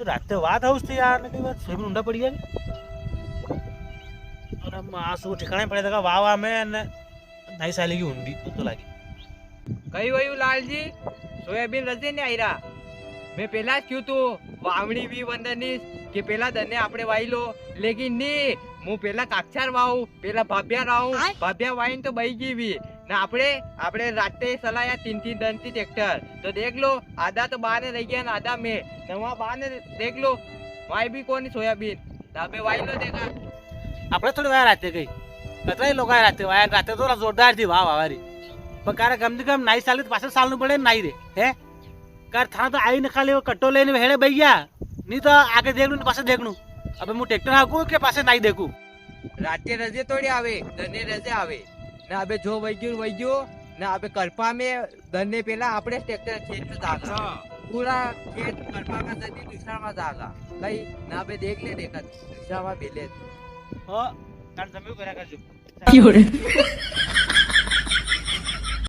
રાતે વાત હાઉસ થી યાર ને કઈ વાત સોયાબીન ઊંડા પડી ગયા અને આ શું ઠેકાણે પડ્યા હતા વાવા મેં ને નાઈ સાલી ગઈ ઊંડી તો લાગી કઈ વયું લાલજી સોયાબીન રજે ને આયરા મેં પેલા જ કયું તું વાવણી વી વંદની કે પેલા દને આપણે વાઈ લો લેકિન ની હું પેલા કાક્ષાર વાવું પેલા ભાભ્યા રાવું ભાભ્યા વાઈને તો બઈ ગઈ ને આપણે રાતે સલાયા 3 દન થી ટ્રેક્ટર તો દેખ લો આધા તો બાને રહી ગયા ને આધા મેં નવા બાને દેખ લો વાઈ બી કોની સોયાબીન તમે વાઈ લો દેખા આપણે થોડી વાર રાતે ગઈ કતરાય લોકો રાતે વાયા રાતે તો જોરદાર થી વાવ આવારી પણ કારે ગમતી ગમ નાઈ સાલી પાછળ સાલનું પડે ને નાઈ રે હે કાર થાના તો આવીને ખાલી કટ્ટો લઈને હેડે બઈ ગયા નહીં તો આગળ દેખનું ને પાછળ દેખનું હવે હું ટ્રેક્ટર હાકું કે પાસે નાઈ દેખું રાતે રજે તોડી આવે દને રજે આવે ને હવે જો વઈ ગયું ને હવે કરપા મે દને પેલા આપણે ટ્રેક્ટર ખેત જાગા પૂરા ખેત કરપા કા સદી દુસરામાં જાગા કઈ ના બે દેખ લે દેખા દુસરામાં બેલે હો તાર જમ્યું કર્યા કરજો